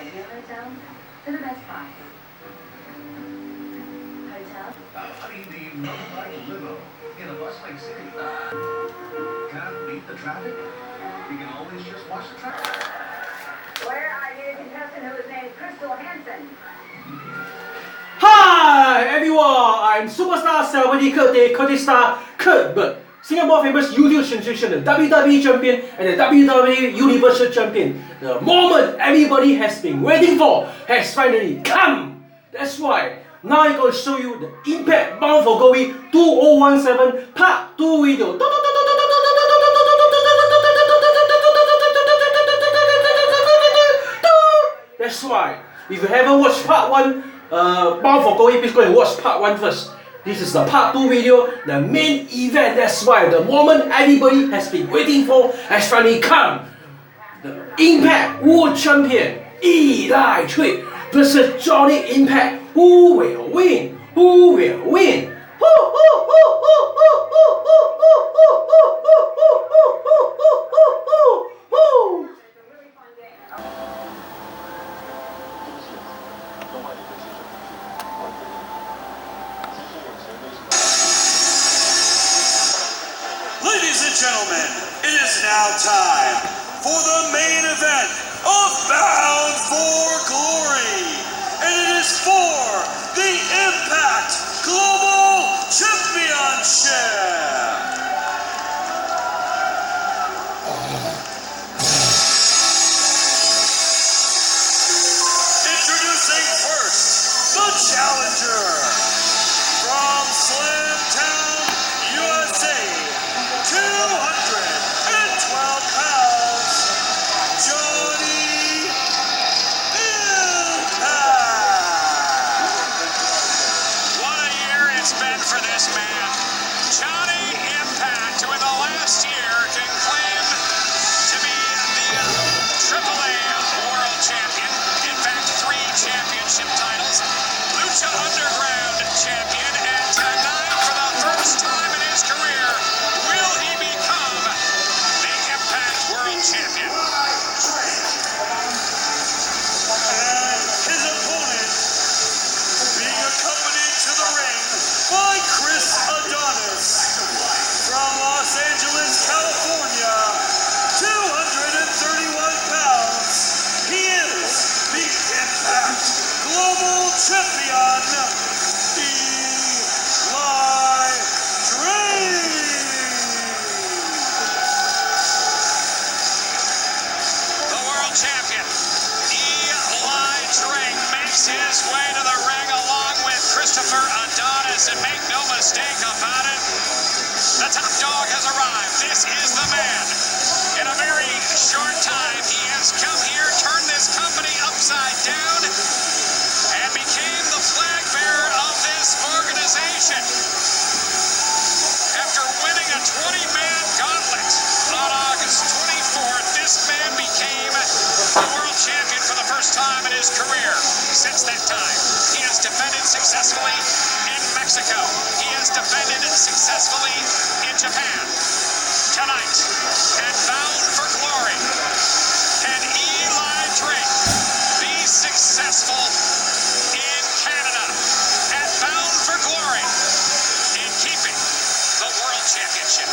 Ideal Hotel for the best price. Hotel. How do you need motorbike limo in a bustling city? Can't beat the traffic? You can always just watch the traffic. Where I need a contestant who is named Crystal Hansen. Hi everyone, I'm superstar celebrity Kurt Day, Curtis Star Kurt Bird, Singapore famous YouTube sensation, the WWE champion and the WWE Universal champion. The moment everybody has been waiting for has finally come. That's why now I'm going to show you the Impact Bound for Glory 2017 Part 2 video. That's why if you haven't watched Part 1 Bound for Glory, please go and watch Part 1 first. This is the Part 2 video, the main event. That's why the moment everybody has been waiting for has finally come. The Impact World Champion Eli Drake versus Johnny Impact. Who will win? Who will win? Ladies and gentlemen, it is now time for the main event of Bound for Glory. And it is for the Impact Global Championship. Introducing first, the challenger from Slamtown, USA. 212 pounds, Johnny Impact. What a year it's been for this man. Johnny Impact, who in the last year can claim to be the AAA World Champion. In fact, 3 championship titles. Lucha Underground Champion, and tonight, for the first time in his career, will he become the Impact World Champion? And his opponent being accompanied to the ring by Chris Adonis from Los Angeles, California, 231 pounds. He is the Impact Global Champion, Eli Drake. The world champion, Eli Drake, makes his way to the ring along with Christopher Adonis, and make no mistake about it, the top dog has arrived. This is the man. In a very short time, he has come here, turned this company upside down, and became the flag bearer of this organization. After winning a 20-man gauntlet on August 24th, this man became the world champion for the first time in his career. Since that time, he has defended successfully in Mexico. He has defended successfully in Japan. Tonight, at Bound for Glory, can Eli Drake be successful in Canada at Bound for Glory in keeping the world championship?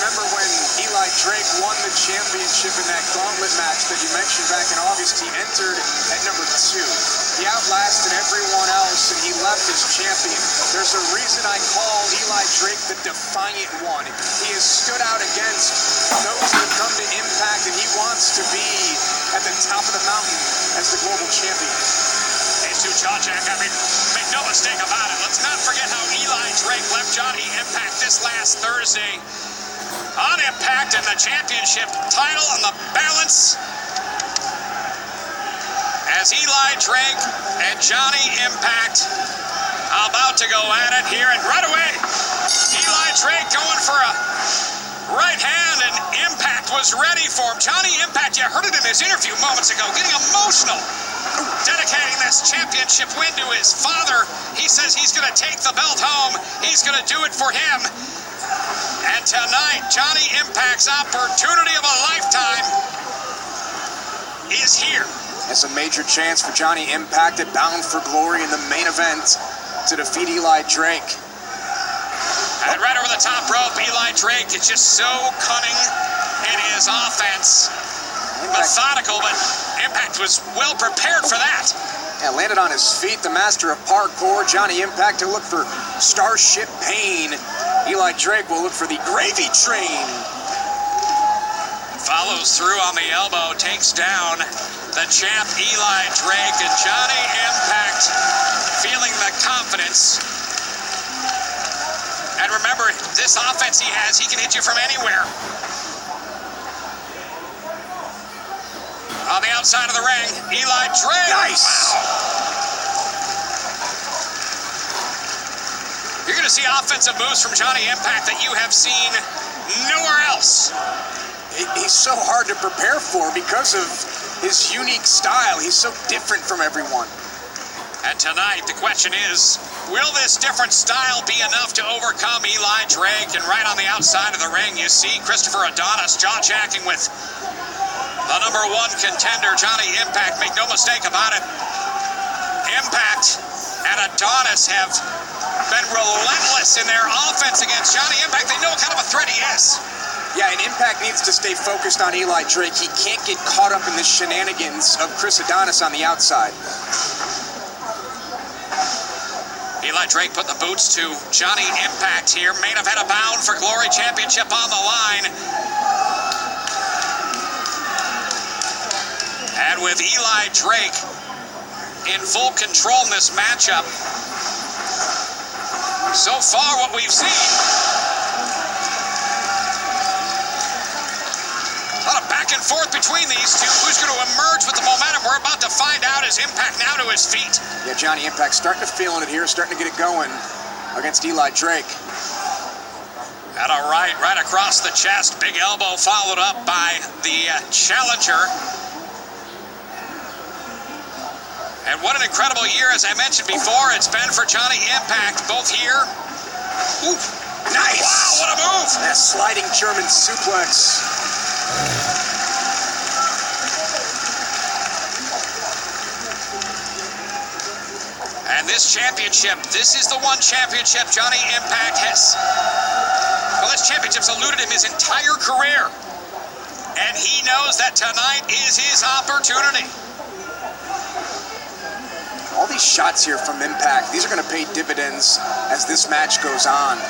Remember when Eli Drake won the championship in that gauntlet match that you mentioned back in August? He entered at number 2. He outlasted everyone else and he left as champion. There's a reason I call Eli Drake the Defiant One. He has stood out against those that have come to Impact, and he wants to be at the top of the mountain as the global champion. These two jaw-jack, make no mistake about it. Let's not forget how Eli Drake left Johnny Impact this last Thursday on Impact, and the championship title on the balance as Eli Drake and Johnny Impact about to go at it here, and right away Eli Drake going for a right hand, and Impact was ready for him. Johnny Impact, you heard it in his interview moments ago, getting emotional, dedicating this championship win to his father. He says he's going to take the belt home. He's going to do it for him. And tonight, Johnny Impact's opportunity of a lifetime is here. It's a major chance for Johnny Impact at Bound for Glory in the main event to defeat Eli Drake. And right over the top rope, Eli Drake is just so cunning in his offense. Methodical, but Impact was well prepared for that. Yeah, landed on his feet, the master of parkour, Johnny Impact, to look for Starship Pain. Eli Drake will look for the Gravy Train. Follows through on the elbow, takes down the champ Eli Drake, and Johnny Impact feeling the confidence. And remember, this offense he has, he can hit you from anywhere. On the outside of the ring, Eli Drake. Nice. Wow. You're going to see offensive moves from Johnny Impact that you have seen nowhere else. He's so hard to prepare for because of his unique style. He's so different from everyone. And tonight, the question is, will this different style be enough to overcome Eli Drake? And right on the outside of the ring, you see Christopher Adonis jaw-jacking with the #1 contender, Johnny Impact. Make no mistake about it. Impact and Adonis have been relentless in their offense against Johnny Impact. They know what kind of a threat he is. Yeah, and Impact needs to stay focused on Eli Drake. He can't get caught up in the shenanigans of Chris Adonis on the outside. Eli Drake put the boots to Johnny Impact here. Main event of Bound for Glory Championship on the line. And with Eli Drake in full control in this matchup, so far what we've seen, a lot of back and forth between these two. Who's going to emerge with the momentum? We're about to find out as Impact now to his feet. Yeah, Johnny Impact starting to feel it here, starting to get it going against Eli Drake. And a right across the chest. Big elbow followed up by the challenger. And what an incredible year, as I mentioned before, it's been for Johnny Impact, both here. Ooh, nice! Wow, what a move! That sliding German suplex. And this championship, this is the one championship Johnny Impact has. Well, this championship's eluded him his entire career. And he knows that tonight is his opportunity. All these shots here from Impact, these are going to pay dividends as this match goes on.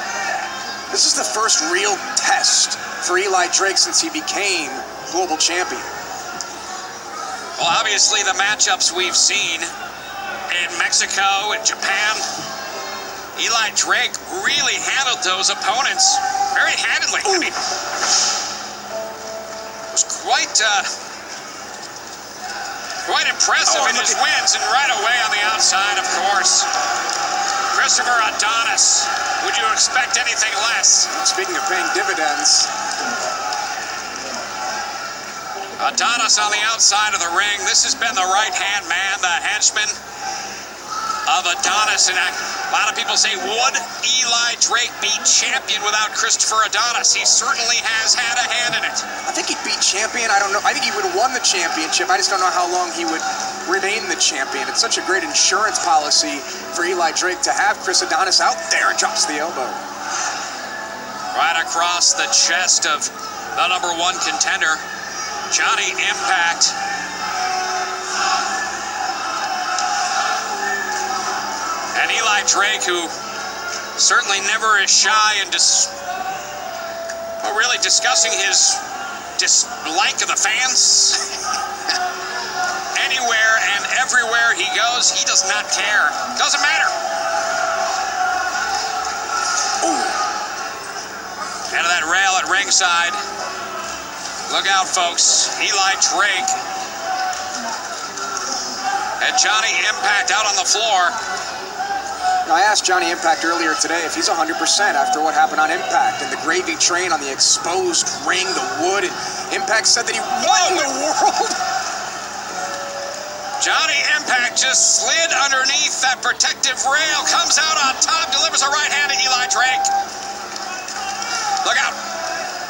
This is the first real test for Eli Drake since he became global champion. Well, obviously the matchups we've seen in Mexico and Japan, Eli Drake really handled those opponents very handedly. I mean, it was quite impressive in his wins, and right away on the outside, of course, Christopher Adonis. Would you expect anything less? Speaking of paying dividends, Adonis on the outside of the ring. This has been the right-hand man, the henchman of Adonis, and a lot of people say, would Eli Drake be champion without Christopher Adonis? He certainly has had a hand in it. I think he'd be champion. I don't know. I think he would have won the championship. I just don't know how long he would remain the champion. It's such a great insurance policy for Eli Drake to have Chris Adonis out there, and drops the elbow. Right across the chest of the #1 contender, Johnny Impact. And Eli Drake, who certainly never is shy in really discussing his dislike of the fans. Anywhere and everywhere he goes, he does not care. Doesn't matter. Ooh. Into that rail at ringside. Look out, folks. Eli Drake and Johnny Impact out on the floor. Now, I asked Johnny Impact earlier today if he's 100% after what happened on Impact and the Gravy Train on the exposed ring, the wood. And Impact said that he won the world. Johnny Impact just slid underneath that protective rail, comes out on top, delivers a right hand to Eli Drake. Look out.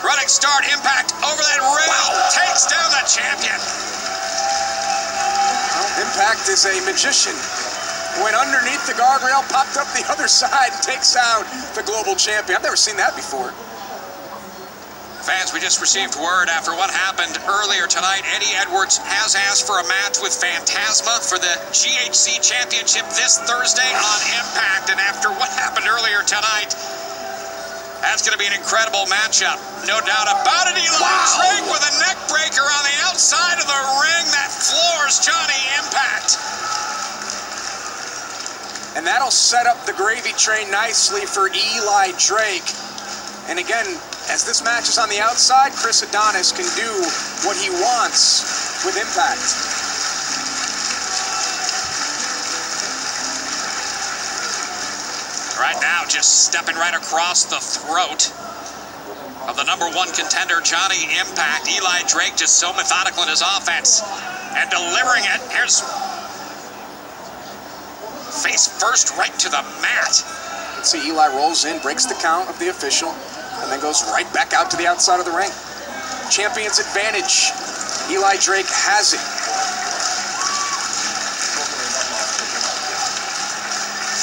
Running start, Impact over that rail, takes down the champion. Impact is a magician. Went underneath the guardrail, popped up the other side, and takes out the global champion. I've never seen that before. Fans, we just received word after what happened earlier tonight. Eddie Edwards has asked for a match with Phantasma for the GHC Championship this Thursday on Impact. And after what happened earlier tonight, that's going to be an incredible matchup. No doubt about it. Eli Drake with a neck breaker on the outside of the ring that floors Johnny Impact. And that'll set up the gravy train nicely for Eli Drake. And again, as this match is on the outside, Chris Adonis can do what he wants with Impact. Right now, just stepping right across the throat of the #1 contender, Johnny Impact. Eli Drake just so methodical in his offense and delivering it. Here's face first right to the mat. Let's see, Eli rolls in, breaks the count of the official, and then goes right back out to the outside of the ring. Champion's advantage. Eli Drake has it.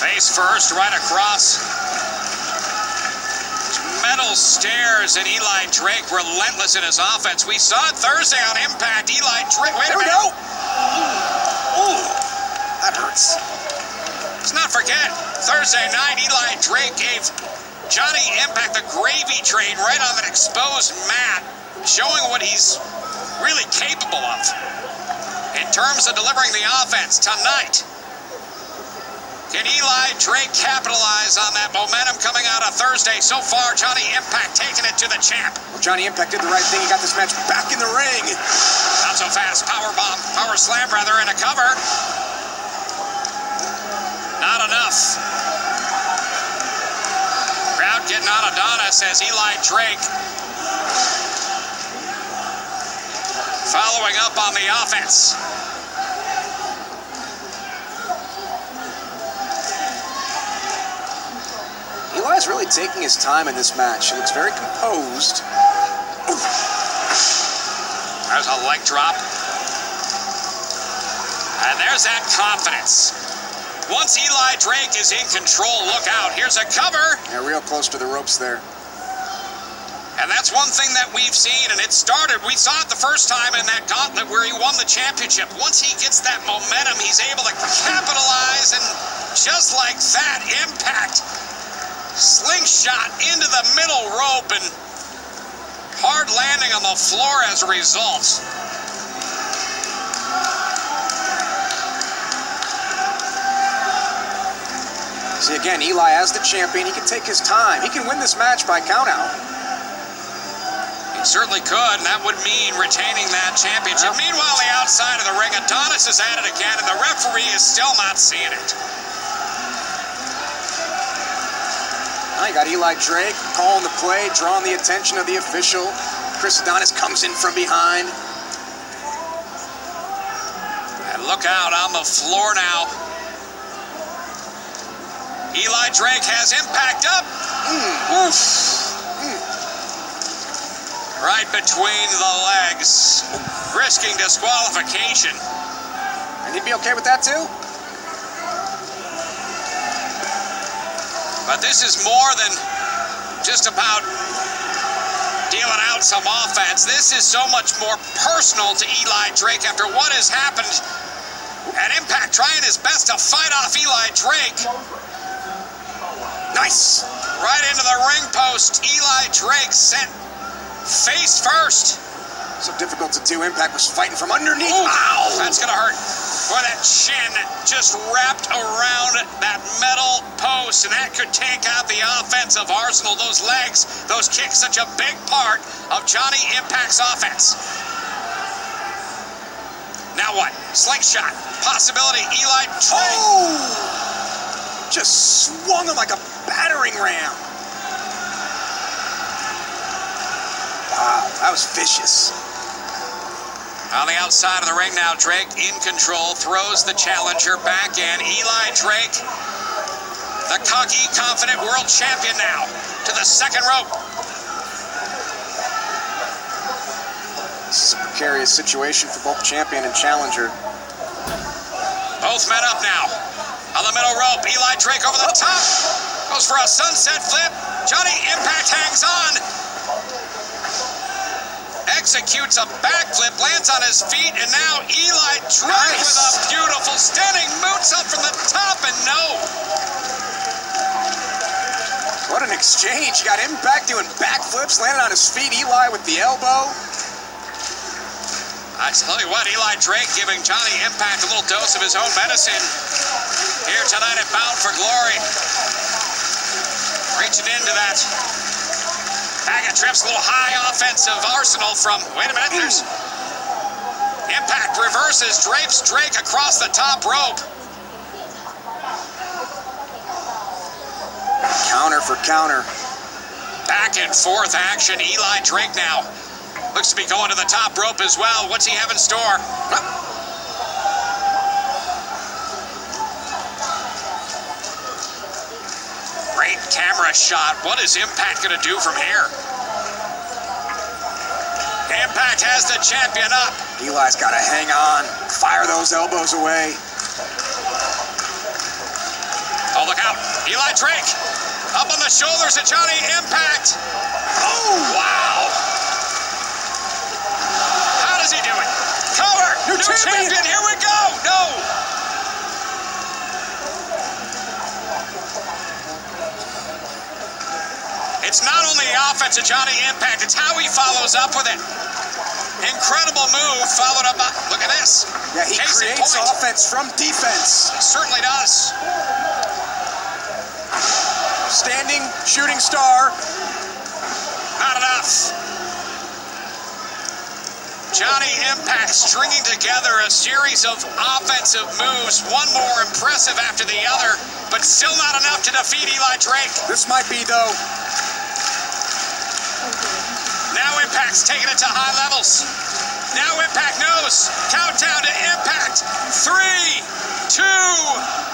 Face first, right across. Metal stairs, and Eli Drake relentless in his offense. We saw it Thursday on Impact. Eli Drake, wait a minute. There we go. Ooh, That hurts. let's not forget, Thursday night, Eli Drake gave Johnny Impact the gravy train right on that exposed mat, showing what he's really capable of in terms of delivering the offense tonight. Can Eli Drake capitalize on that momentum coming out of Thursday? So far, Johnny Impact taking it to the champ. Well, Johnny Impact did the right thing. He got this match back in the ring. Not so fast. Power slam rather, and a cover. Not enough. Crowd getting on Adonis as Eli Drake following up on the offense. Eli's really taking his time in this match. He looks very composed. There's a leg drop. And there's that confidence. Once Eli Drake is in control, look out. Here's a cover. Yeah, real close to the ropes there. And that's one thing that we've seen, and it started, we saw it the first time in that gauntlet where he won the championship. Once he gets that momentum, he's able to capitalize, and just like that, Impact slingshot into the middle rope and hard landing on the floor as a result. See, again, Eli as the champion, he can take his time. He can win this match by countout. He certainly could, and that would mean retaining that championship. Yeah. Meanwhile, the outside of the ring, Adonis is at it again, and the referee is still not seeing it. Now you got Eli Drake calling the play, drawing the attention of the official. Chris Adonis comes in from behind. And look out on the floor now. Eli Drake has Impact up. Right between the legs, risking disqualification. And he'd be okay with that too? But this is more than just about dealing out some offense. This is so much more personal to Eli Drake after what has happened at Impact, trying his best to fight off Eli Drake. Nice. Right into the ring post. Eli Drake sent face first. So difficult to do. Impact was fighting from underneath. Ooh, ow! that's gonna hurt. Boy, that chin just wrapped around that metal post, and that could take out the offensive arsenal. Those legs, those kicks, such a big part of Johnny Impact's offense. Now what? Slingshot. Possibility. Eli Drake. Oh! Just swung him like a battering ram. Wow, that was vicious. On the outside of the ring now, Drake in control, throws the challenger back in. Eli Drake, the cocky, confident world champion now, to the second rope. This is a precarious situation for both champion and challenger. Both men up now. On the middle rope, Eli Drake over the top. Goes for a sunset flip. Johnny Impact hangs on. Executes a backflip, lands on his feet, and now Eli Drake with a beautiful standing moots up from the top, and no. What an exchange. You got Impact doing backflips, landing on his feet. Eli with the elbow. I tell you what, Eli Drake giving Johnny Impact a little dose of his own medicine here tonight at Bound for Glory. Reaching into that bag of trips, a little high offensive arsenal from, wait a minute, there's Impact reverses, drapes Drake across the top rope. Counter for counter. Back and forth action, Eli Drake now. Looks to be going to the top rope as well. What's he have in store? Great camera shot. What is Impact going to do from here? Impact has the champion up. Eli's got to hang on. Fire those elbows away. Oh, look out. Eli Drake up on the shoulders of Johnny Impact. Oh, wow. How does he do it? Cover. New champion. Here we go. No. It's not only the offense of Johnny Impact, it's how he follows up with it. Incredible move followed up by, look at this. Yeah, he creates offense from defense. He certainly does. Standing shooting star. Not enough. Johnny Impact stringing together a series of offensive moves, one more impressive after the other, but still not enough to defeat Eli Drake. This might be, though. Now Impact's taking it to high levels. Now Impact knows. Countdown to Impact. 3, 2,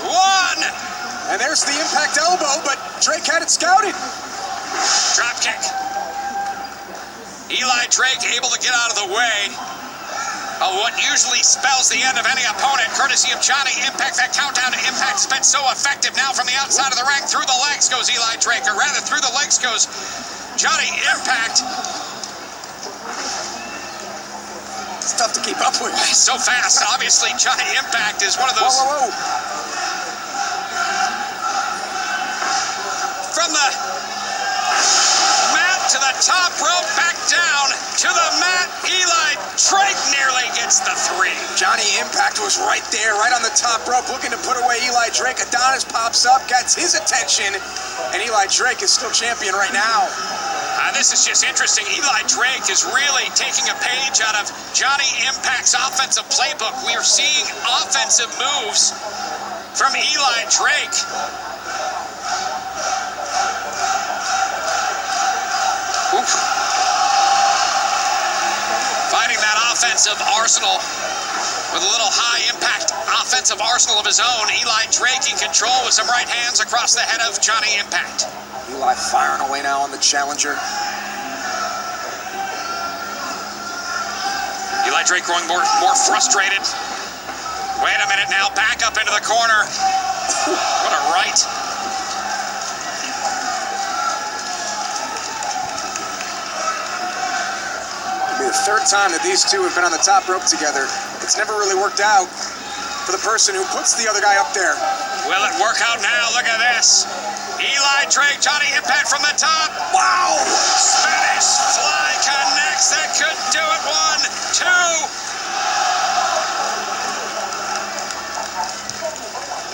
1. And there's the Impact elbow, but Drake had it scouted. Drop kick. Eli Drake able to get out of the way of what usually spells the end of any opponent, courtesy of Johnny Impact. That countdown to Impact has been so effective. Now from the outside of the ring, through the legs goes Eli Drake, or rather through the legs goes Johnny Impact. It's tough to keep up with. He's so fast. Obviously, Johnny Impact is one of those. Whoa. From the mat to the top rope, back down to the mat. Eli Drake nearly gets the 3. Johnny Impact was right there, right on the top rope, looking to put away Eli Drake. Adonis pops up, gets his attention, and Eli Drake is still champion right now. This is just interesting. Eli Drake is really taking a page out of Johnny Impact's offensive playbook. We are seeing offensive moves from Eli Drake. Oof. Finding that offensive arsenal with a little high impact offensive arsenal of his own. Eli Drake in control with some right hands across the head of Johnny Impact. Eli firing away now on the challenger. Eli Drake growing more frustrated. Wait a minute now, back up into the corner. What a right. It'll be the third time that these two have been on the top rope together. It's never really worked out for the person who puts the other guy up there. Will it work out now? Look at this. Eli Drake, Johnny Impact from the top. Wow! Spanish fly connects. That could do it. 1,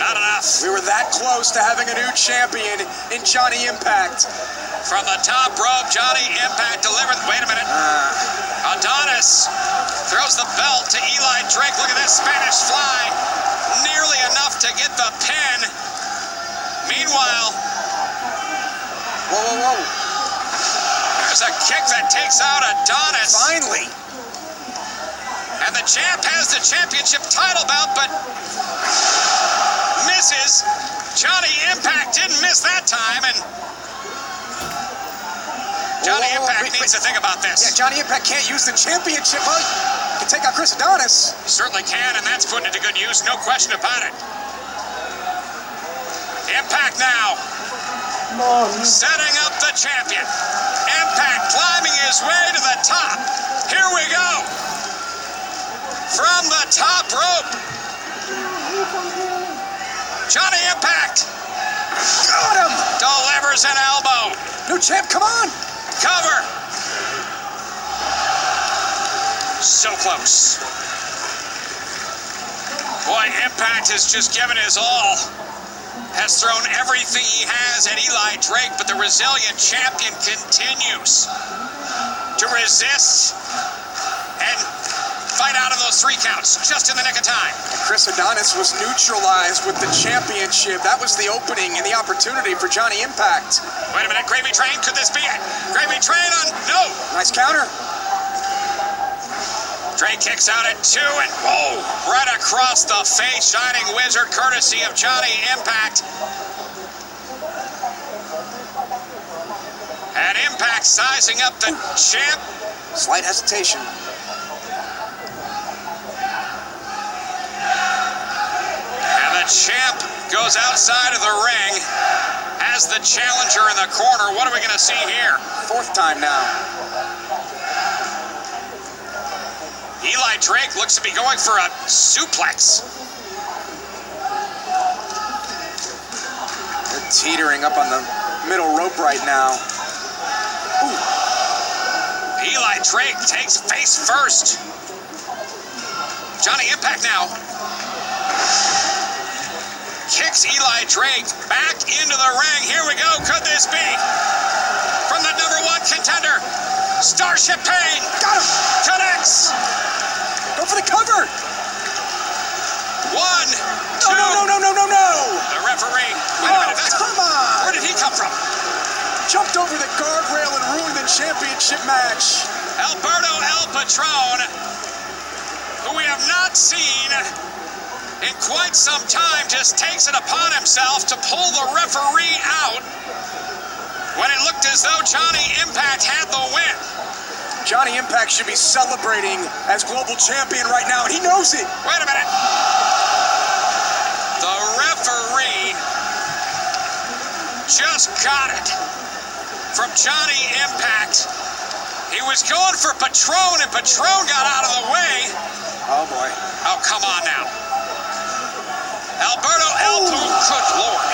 2. Not enough. We were that close to having a new champion in Johnny Impact. From the top rope, Johnny Impact delivered. Wait a minute. Adonis throws the belt to Eli Drake. Look at this Spanish fly. Nearly enough to get the pin. Meanwhile, Whoa. there's a kick that takes out Adonis. Finally. And the champ has the championship title belt, but misses. Johnny Impact didn't miss that time, and Johnny Impact needs to think about this. Yeah, Johnny Impact can't use the championship. can take out Chris Adonis. Certainly can, and that's putting it to good use, no question about it. Impact now. Setting up the champion. Impact climbing his way to the top. Here we go. From the top rope. Johnny Impact. Got him. Delivers an elbow. New champ, come on. Cover. So close. Boy, Impact has just given his all. Has thrown everything he has at Eli Drake, but the resilient champion continues to resist and fight out of those 3 counts just in the nick of time. Chris Adonis was neutralized with the championship. That was the opening and the opportunity for Johnny Impact. Wait a minute, Gravy Train, could this be it? Gravy Train on, no! Nice counter. Drake kicks out at 2 and whoa, right across the face. Shining Wizard courtesy of Johnny Impact. And Impact sizing up the champ. Slight hesitation. And the champ goes outside of the ring. Has the challenger in the corner. What are we going to see here? 4th time now. Eli Drake looks to be going for a suplex. They're teetering up on the middle rope right now. Ooh. Eli Drake takes face first. Johnny Impact now. Kicks Eli Drake back into the ring. Here we go. Could this be? From the #1 contender, Starship Pain. Got him. Connects. Go for the cover. 1, 2. No. The referee. Wait a minute. That's, come on. where did he come from? Jumped over the guardrail and ruined the championship match. Alberto El Patron, who we have not seen in quite some time, just takes it upon himself to pull the referee out when it looked as though Johnny Impact had the win. Johnny Impact should be celebrating as global champion right now, and he knows it. Wait a minute. The referee just got it from Johnny Impact. He was going for Patron, and Patron got out of the way. Oh, boy. Oh, come on now. Alberto El good Lord.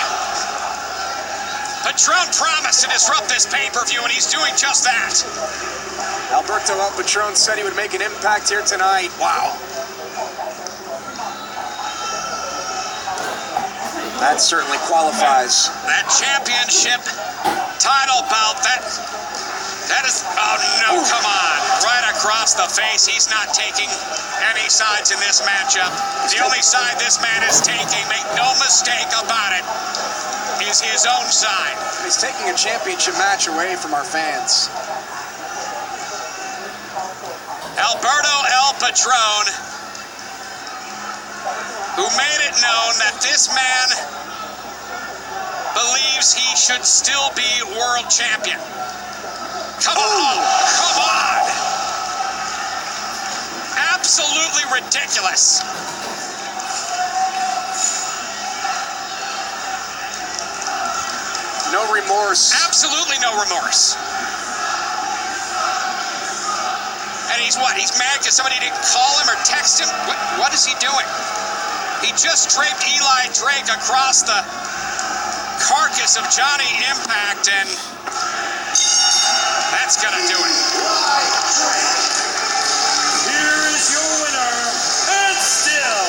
Patron promised to disrupt this pay-per-view, and he's doing just that. Alberto El Patron said he would make an impact here tonight. Wow. That certainly qualifies. That championship title bout, that is, oh no, come on. Right across the face. He's not taking any sides in this matchup. The only side this man is taking, make no mistake about it, is his own side. He's taking a championship match away from our fans. Alberto El Patron, who made it known that this man believes he should still be world champion. Come on, come on. Absolutely ridiculous. No remorse. Absolutely no remorse. And he's what? He's mad because somebody didn't call him or text him? What is he doing? He just draped Eli Drake across the carcass of Johnny Impact, and that's gonna do it. Here is your winner, and still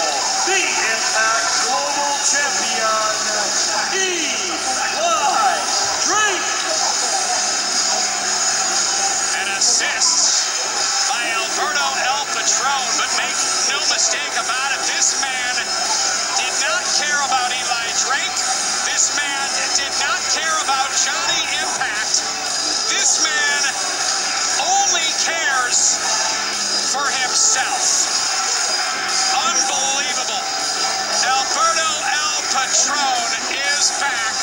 the Impact Global Champion, Eli Drake. An assist by Alberto El Patron, but make no mistake about it, this man did not care about Eli Drake. This man did not care about Johnny Impact. This man only cares for himself. Unbelievable. Alberto El Patron is back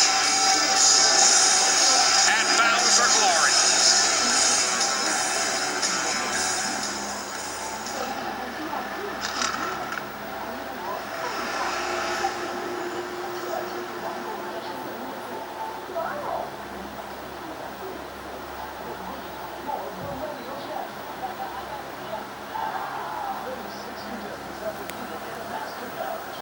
and bound for glory.